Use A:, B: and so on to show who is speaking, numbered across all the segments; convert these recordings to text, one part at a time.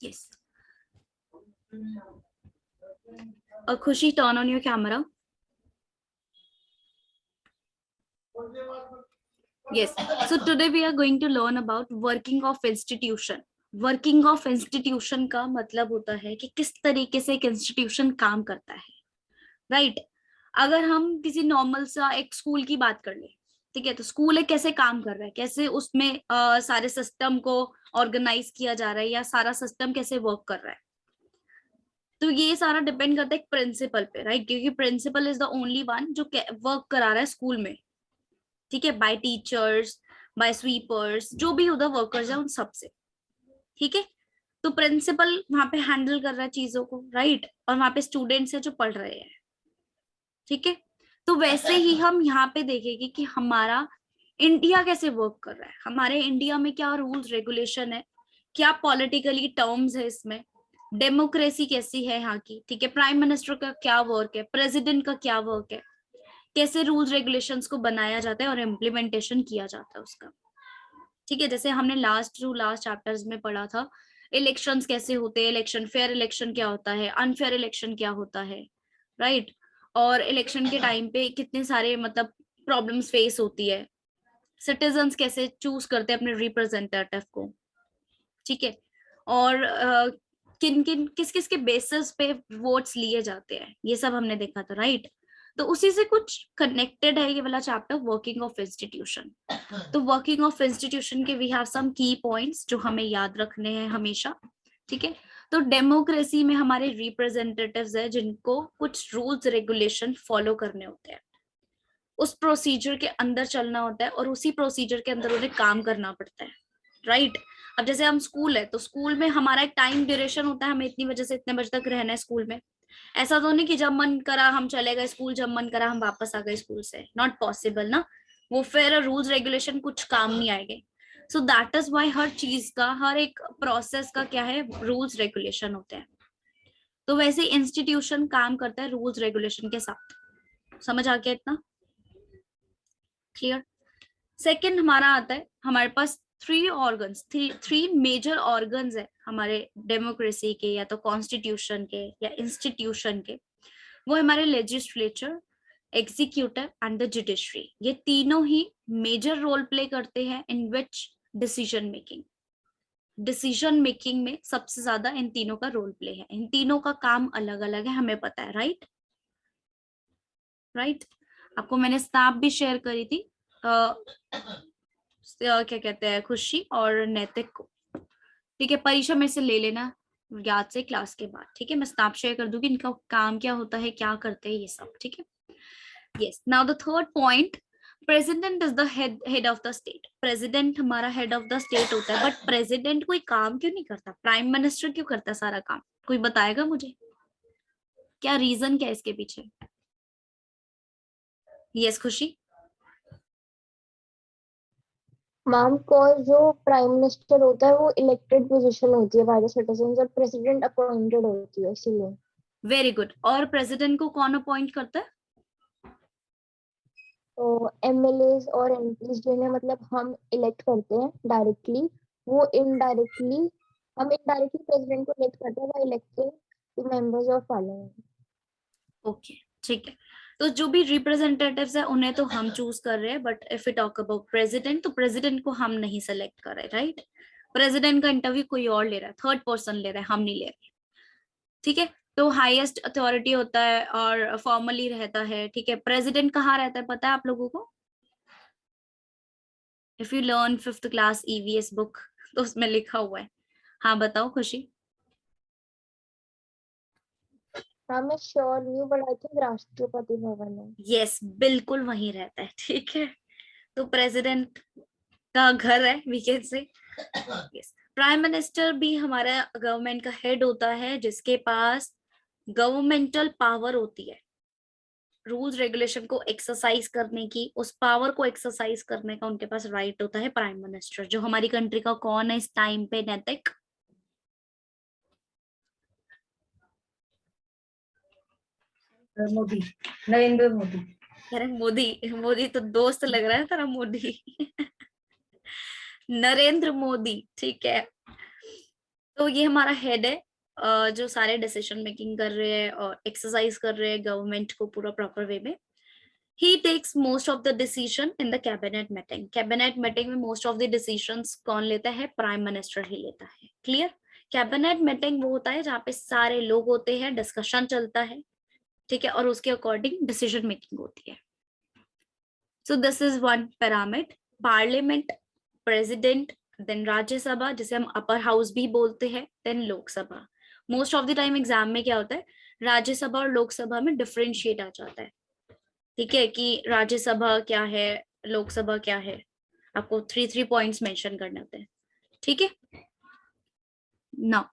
A: Yes. Khushi, turn on your camera. Yes. So today we are going to learn about working of institution. Working of institution का मतलब होता है कि किस तरीके से एक इंस्टीट्यूशन काम करता है, राइट? अगर हम किसी नॉर्मल सा एक स्कूल की बात कर ले, ठीक है, तो स्कूल एक कैसे काम कर रहा है, कैसे उसमें सारे सिस्टम को ऑर्गेनाइज किया जा रहा है या सारा सिस्टम कैसे वर्क कर रहा है, तो ये सारा डिपेंड करता है एक प्रिंसिपल पे, राइट? क्योंकि principal is the only one जो वर्क करा रहा है स्कूल में, ठीक है, बाय टीचर्स, बाय स्वीपर्स, जो भी उधर वर्कर्स है उन सब से, ठीक है। तो प्रिंसिपल वहां पे हैंडल कर रहा है चीजों को, राइट? और वहां पे स्टूडेंट्स है जो पढ़ रहे हैं, ठीक है। तो वैसे ही हम यहाँ पे देखेंगे कि हमारा इंडिया कैसे वर्क कर रहा है, हमारे इंडिया में क्या रूल्स रेगुलेशन है, क्या पॉलिटिकली टर्म्स है इसमें, डेमोक्रेसी कैसी है यहाँ की, ठीक है, प्राइम मिनिस्टर का क्या वर्क है, प्रेसिडेंट का क्या वर्क है, कैसे रूल्स रेगुलेशंस को बनाया जाता है और इम्प्लीमेंटेशन किया जाता है उसका, ठीक है। जैसे हमने लास्ट चैप्टर्स में पढ़ा था, इलेक्शंस कैसे होते हैं, इलेक्शन, फेयर इलेक्शन क्या होता है, अनफेयर इलेक्शन क्या होता है, राइट? और इलेक्शन के टाइम पे कितने सारे मतलब प्रॉब्लम्स फेस होती है, सिटीजन्स कैसे चूज करते हैं अपने रिप्रेजेंटेटिव को, ठीक है, और किन किन किस किस के बेसिस पे वोट्स लिए जाते हैं, ये सब हमने देखा था, राइट? तो उसी से कुछ कनेक्टेड है ये वाला चैप्टर, वर्किंग ऑफ इंस्टीट्यूशन। तो वर्किंग ऑफ इंस्टीट्यूशन के वी हैव सम की पॉइंट्स जो हमें याद रखने हैं हमेशा, ठीक है। तो डेमोक्रेसी में हमारे रिप्रेजेंटेटिव्स है जिनको कुछ रूल्स रेगुलेशन फॉलो करने होते हैं, उस प्रोसीजर के अंदर चलना होता है और उसी प्रोसीजर के अंदर उन्हें काम करना पड़ता है, राइट? अब जैसे हम स्कूल है तो स्कूल में हमारा एक टाइम ड्यूरेशन होता है, हमें इतनी बजे से इतने बजे तक रहना है स्कूल में। ऐसा तो नहीं कि जब मन करा हम चले गए स्कूल, जब मन करा हम वापस आ गए स्कूल से, नॉट पॉसिबल ना। वो फिर रूल्स रेगुलेशन कुछ काम नहीं आएंगे। सो दैट इज वाई हर चीज का, हर एक प्रोसेस का क्या है, रूल्स रेगुलेशन होते हैं। तो वैसे इंस्टीट्यूशन काम करता है रूल्स रेगुलेशन के साथ। समझ आ गया इतना? क्लियर? सेकंड हमारा आता है, हमारे पास थ्री मेजर ऑर्गन्स है हमारे डेमोक्रेसी के या तो कॉन्स्टिट्यूशन के या इंस्टीट्यूशन के। वो हमारे legislature, executive and the judiciary. ये तीनों ही मेजर रोल प्ले करते हैं इन विच डिसीजन मेकिंग में सबसे ज्यादा इन तीनों का रोल प्ले है। इन तीनों का काम अलग अलग है, हमें पता है, राइट? राइट। आपको मैंने स्नैप भी शेयर करी थी, क्या कहते हैं, खुशी और नैतिक को, ठीक है। परीक्षा में से ले लेना याद से क्लास के बाद, ठीक है। मैं स्नैप शेयर कर दूंगी, इनका काम क्या होता है, क्या करते हैं ये सब, ठीक है। Yes, now the third point, president is the head of the state. President हमारा हेड ऑफ द स्टेट होता है, बट प्रेसिडेंट कोई काम क्यों नहीं करता, प्राइम मिनिस्टर क्यों करता है सारा काम? कोई बताएगा मुझे क्या रीजन, क्या इसके पीछे? यस खुशी।
B: मैम को जो प्राइम मिनिस्टर होता है वो इलेक्टेड पोजीशन होती है बाय द सिटीजंस और प्रेसिडेंट अपॉइंटेड होती है, इसीलिए।
A: Very good. और प्रेसिडेंट को कौन अपॉइंट करता है?
B: तो एमएलए और एमपीज जिन्हें मतलब हम इलेक्ट करते हैं डायरेक्टली, वो इनडायरेक्टली, हम इनडायरेक्टली प्रेसिडेंट को इलेक्ट करते हैं by electing the members of parliament.
A: Okay, ठीक है। तो जो भी रिप्रेजेंटेटिव्स है उन्हें तो हम चूज कर रहे हैं, but if you talk about president, तो प्रेसिडेंट को हम नहीं सेलेक्ट कर रहे, राइट? प्रेसिडेंट का इंटरव्यू कोई और ले रहा है, थर्ड पर्सन ले रहा है, हम नहीं ले रहे, ठीक है। तो हाईएस्ट अथॉरिटी होता है और फॉर्मली रहता है, ठीक है। प्रेसिडेंट कहाँ रहता है पता है आप लोगों को? If you learn 5th class EVS book तो उसमें लिखा हुआ है। हाँ बताओ खुशी।
B: हाँ मैं श्योर नहीं हूँ, but I think Rashtrapati Bhavan है।
A: यस, बिल्कुल वहीं रहता है, ठीक है। तो प्रेसिडेंट का घर है, we can say. Yes, prime minister भी हमारा गवर्नमेंट का हेड होता है, जिसके पास गवर्नमेंटल पावर होती है, रूल्स रेगुलेशन को एक्सरसाइज करने की, उस पावर को एक्सरसाइज करने का उनके पास राइट होता है प्राइम मिनिस्टर। जो हमारी कंट्री का कौन है इस टाइम पे, नैतिक?
C: मोदी, नरेंद्र मोदी।
A: अरे मोदी, मोदी तो दोस्त लग रहा है तेरा, मोदी नरेंद्र मोदी, ठीक है। तो ये हमारा हेड है जो सारे डिसीजन मेकिंग कर रहे हैं और एक्सरसाइज कर रहे हैं गवर्नमेंट को पूरा प्रॉपर वे में. He takes most of the decision in the cabinet meeting. Cabinet meeting में most of the decisions कौन लेता है? प्राइम मिनिस्टर ही लेता है. क्लियर? कैबिनेट मीटिंग वो होता है जहाँ पे सारे लोग होते हैं, डिस्कशन चलता है, ठीक है, और उसके अकॉर्डिंग डिसीजन मेकिंग होती है. So this is one pyramid. Parliament, president, then Rajya Sabha जिसे हम अपर हाउस भी बोलते हैं, then Lok Sabha. Most of the time exam में क्या होता है, राज्यसभा और लोकसभा में डिफरेंशिएट आ जाता है. ठीक है, कि राज्यसभा क्या है, लोकसभा क्या है, आपको 3 पॉइंट्स मेंशन करने होते हैं. ठीक है. नाउ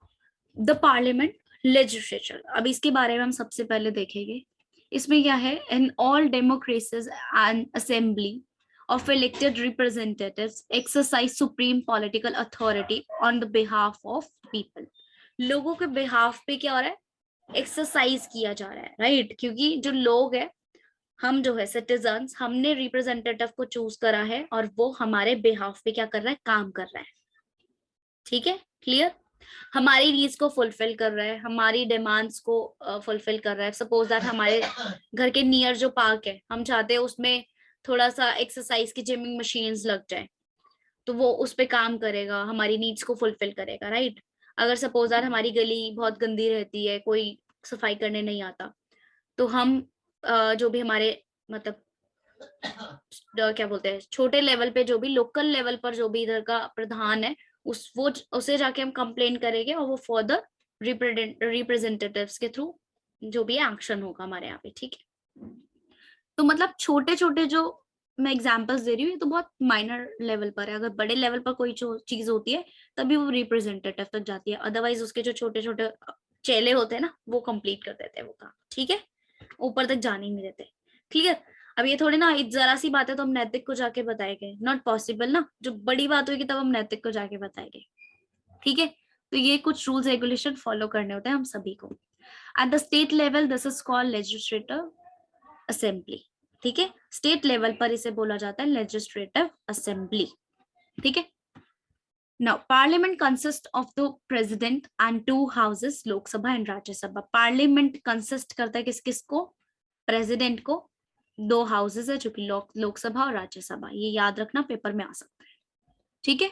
A: द पार्लियामेंट लेजिस्लेचर, अब इसके बारे में हम सबसे पहले देखेंगे. इसमें क्या है, in all democracies and assembly of elected representatives exercise supreme political authority on the behalf of people. लोगों के behalf पे क्या हो रहा है, एक्सरसाइज किया जा रहा है, राइट? क्योंकि जो लोग है, हम जो है सिटीजन्स, हमने रिप्रेजेंटेटिव को चूज करा है और वो हमारे बिहाफ पे क्या कर रहा है, काम कर रहा है. ठीक है, क्लियर? हमारी नीड्स को फुलफिल कर रहा है, हमारी डिमांड्स को फुलफिल कर रहा है. सपोज दैट हमारे घर के नियर जो पार्क है, हम चाहते हैं उसमें थोड़ा सा एक्सरसाइज की जिमिंग मशीन्स लग जाए, तो वो उस पे काम करेगा, हमारी नीड्स को फुलफिल करेगा, राइट? अगर सपोज दैट हमारी गली बहुत गंदी रहती है, कोई सफाई करने नहीं आता, तो हम जो भी हमारे मतलब क्या बोलते हैं, छोटे लेवल पे जो भी लोकल लेवल पर जो भी इधर का प्रधान है, उसे जाके हम कंप्लेन करेंगे और वो फर्दर रिप्रेजेंटेटिव्स के थ्रू जो भी एक्शन होगा हमारे यहाँ पे. ठीक है, तो मतलब छोटे छोटे जो मैं एग्जांपल्स दे रही हूँ, ये तो बहुत माइनर लेवल पर है. अगर बड़े लेवल पर कोई चीज होती है तभी वो रिप्रेजेंटेटिव तक जाती है, अदरवाइज उसके जो छोटे छोटे चेले होते हैं ना, वो कंप्लीट कर देते हैं वो काम. ठीक है, ऊपर तक जाने ही नहीं देते. क्लियर? अब ये थोड़ी ना जरा सी बात है तो हम नैतिक को जाके बताएंगे, नॉट पॉसिबल ना. जो बड़ी बात होगी तब हम नैतिक को जाके बताएंगे. ठीक है, तो ये कुछ रूल्स रेगुलेशन फॉलो करने होते हैं हम सभी को. At the state level this is called legislative assembly. ठीक है, स्टेट लेवल पर इसे बोला जाता है लेजिस्लेटिव असेंबली. ठीक है. Now parliament consist of the president and 2 houses, Lok Sabha and Rajya Sabha. Parliament consist करता है किस किस को, प्रेसिडेंट को, 2 हाउसेस है जो कि लोकसभा और राज्यसभा. ये याद रखना, पेपर में आ सकता है. ठीक है,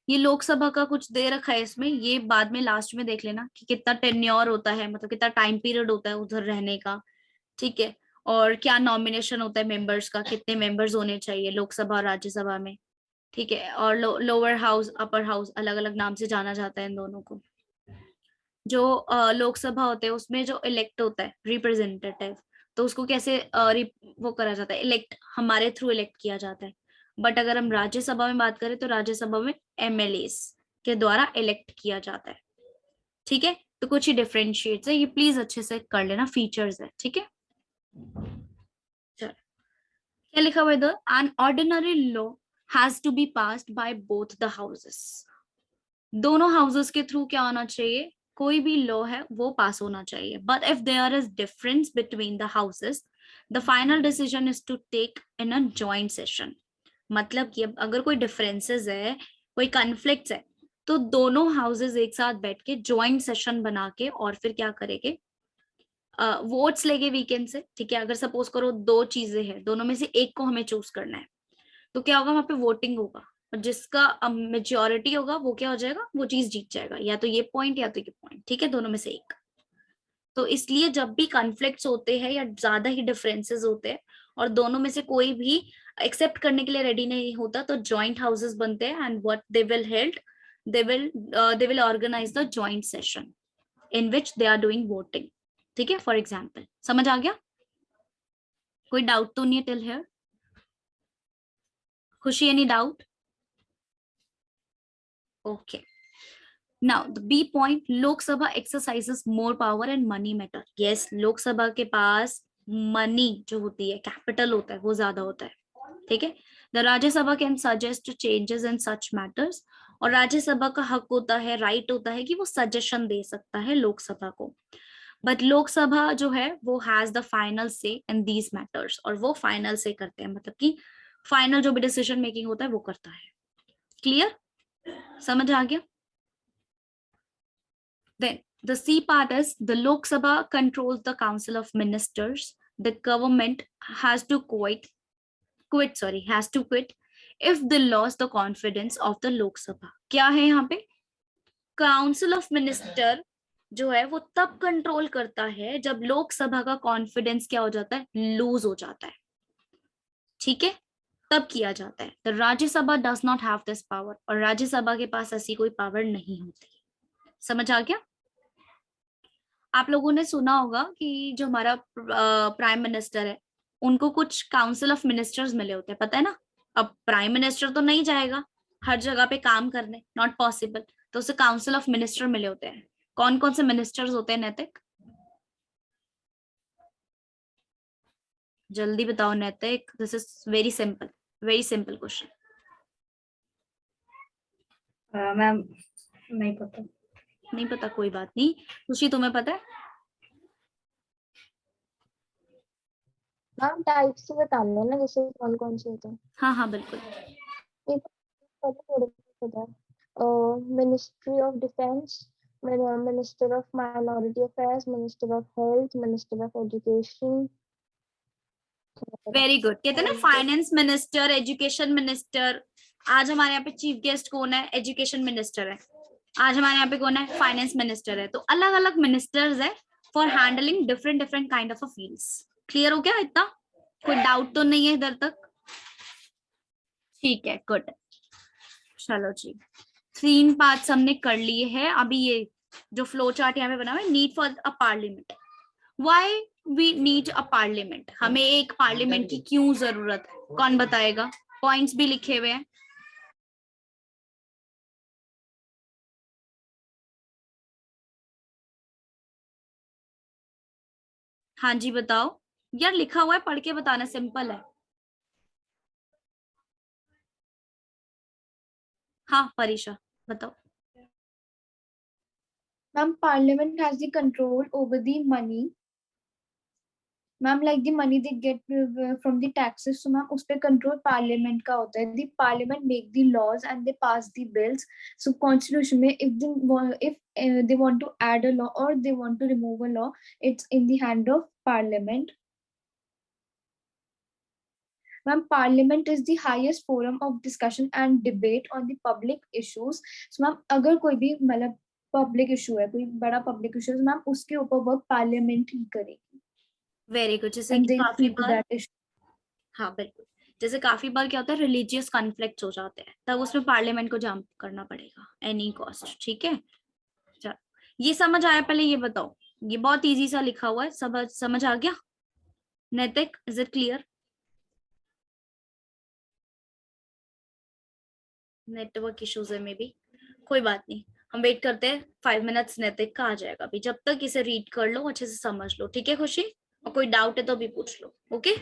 A: ये लोकसभा का कुछ दे रखा है इसमें, ये बाद में लास्ट में देख लेना कि कितना टेन्योर होता है, मतलब कितना टाइम पीरियड होता है उधर रहने का. ठीक है, और क्या नॉमिनेशन होता है मेंबर्स का, कितने मेंबर्स होने चाहिए लोकसभा और राज्यसभा में. ठीक है, और लोअर हाउस अपर हाउस अलग अलग नाम से जाना जाता है इन दोनों को. जो लोकसभा होते हैं उसमें जो इलेक्ट होता है रिप्रेजेंटेटिव, तो उसको कैसे वो करा जाता है, इलेक्ट, हमारे थ्रू इलेक्ट किया जाता है. बट अगर हम राज्यसभा में बात करें तो राज्यसभा में एमएलएस के द्वारा इलेक्ट किया जाता है. ठीक है, तो कुछ ही डिफरेंशिएट्स है, ये प्लीज अच्छे से कर लेना, फीचर्स है. ठीक है, चलो क्या लिखा हुआ इधर, an ordinary law has to be passed by both the houses. दोनों हाउसेस के थ्रू क्या होना चाहिए, कोई भी लॉ है वो पास होना चाहिए. But if there is difference between the houses, the final decision is to take in a joint session. मतलब कि अब अगर कोई डिफरेंसेस है, कोई कॉन्फ्लिक्ट्स है, तो दोनों हाउसेस एक साथ बैठ के ज्वाइंट सेशन बना के और फिर क्या करेंगे, वोट्स लेके वीकेंड से. ठीक है, अगर सपोज करो 2 चीजें हैं, दोनों में से एक को हमें चूज करना है, तो क्या होगा, वहां पे वोटिंग होगा और जिसका मेजोरिटी होगा वो क्या हो जाएगा, वो चीज जीत जाएगा, या तो ये पॉइंट या तो ये पॉइंट. ठीक है, दोनों में से एक. तो इसलिए जब भी कॉन्फ्लिक्ट्स होते हैं या ज्यादा ही डिफरेंसेस होते हैं और दोनों में से कोई भी एक्सेप्ट करने के लिए रेडी नहीं होता, तो ज्वाइंट हाउसेस बनते हैं and what they will held, they will organize the joint session in which they are doing voting. ठीक है, फॉर एग्जाम्पल. समझ आ गया? कोई डाउट तो नहीं है टिल हियर? खुशी, any doubt? Okay. Now the B point, Lok Sabha exercises more power and money matter. Yes, लोक सभा के पास मनी जो होती है, कैपिटल होता है, वो ज्यादा होता है. ठीक है, the Rajya Sabha can suggest changes in such matters. और राज्यसभा का हक होता है, राइट होता है कि वो सजेशन दे सकता है लोकसभा को. बट लोकसभा जो है वो हैज द फाइनल से इन दीज मैटर्स, और वो फाइनल से करते हैं, मतलब कि फाइनल जो भी डिसीजन मेकिंग होता है वो करता है. क्लियर? समझ आ गया? Then the C part is the Lok Sabha controls the Council of Ministers. The government has to quit if they lost the confidence of the Lok Sabha. क्या है यहाँ पे? काउंसिल ऑफ मिनिस्टर जो है वो तब कंट्रोल करता है जब लोकसभा का कॉन्फिडेंस क्या हो जाता है, लूज हो जाता है, ठीक है, तब किया जाता है। तो Rajya Sabha does not have this power, और राज्यसभा के पास ऐसी कोई पावर नहीं होती। समझ आ गया? आप लोगों ने सुना होगा कि जो हमारा प्राइम मिनिस्टर है उनको कुछ काउंसिल ऑफ मिनिस्टर्स मिले होते हैं, पता है ना? अब प्राइम मिनिस्टर तो नहीं जाएगा हर जगह पे काम करने, नॉट पॉसिबल, तो उसे काउंसिल ऑफ मिनिस्टर मिले होते हैं। कौन कौन से मिनिस्टर्स होते हैं नैतिक? जल्दी बताओ नैतिक, this is very simple question.
C: Ma'am नहीं पता।
A: नहीं पता, कोई बात नहीं। खुशी तुम्हें पता है?
B: मैम टाइप से बता लो ना, जैसे कौन कौन से होते हैं।
A: हाँ बिल्कुल।
B: Ministry of defence, minister of minority affairs, minister of health, minister of education.
A: Very good. कहते हैं ना फाइनेंस मिनिस्टर, एजुकेशन मिनिस्टर। आज हमारे यहाँ पे चीफ गेस्ट कौन है? एजुकेशन मिनिस्टर है। आज हमारे यहाँ पे कौन है? फाइनेंस मिनिस्टर है। तो अलग अलग मिनिस्टर्स है for handling different kind of fields. Clear हो गया इतना? कोई डाउट तो नहीं है इधर तक? ठीक है, गुड। चलो जी, 3 पार्ट्स हमने कर लिए हैं। अभी ये जो फ्लो चार्ट यहाँ पे बना हुआ है, need for a parliament. Why we need a parliament? हमें एक पार्लियामेंट की क्यों जरूरत है? कौन बताएगा? पॉइंट्स भी लिखे हुए हैं। हाँ जी बताओ यार, लिखा हुआ है, पढ़ के बताना, सिंपल है। हाँ परीक्षा बताओ।
C: Ma'am, Parliament has the control over the money. Ma'am, like the money they get from the taxes, so ma'am, उसपे control Parliament का होता है. The Parliament make the laws and they pass the bills. So Constitution में if they want to add a law or they want to remove a law, it's in the hand of Parliament. Ma'am, Parliament is the highest forum of discussion and debate on the public issues. So ma'am, अगर कोई भी मतलब public issue है, कोई बड़ा public issue है, ma'am उसके ऊपर वर्क पार्लियामेंट ही करेगी।
A: Very good. जैसे काफी बार, हाँ बिल्कुल, जैसे काफी बार क्या होता है, रिलीजियस कॉन्फ्लिक्ट हो जाते हैं, तब उसमें पार्लियामेंट को जंप करना पड़ेगा एनी कॉस्ट। ठीक है, चलो ये समझ आया? पहले ये बताओ, ये बहुत इजी सा लिखा हुआ है, समझ आ गया? नैतिक, is it clear? Network issues है मे बी, कोई बात नहीं, हम वेट करते हैं 5 मिनट्स, नैतिक का आ जाएगा अभी। जब तक इसे रीड कर लो, अच्छे से समझ लो, ठीक है खुशी? और कोई डाउट है तो भी पूछ लो, ओके?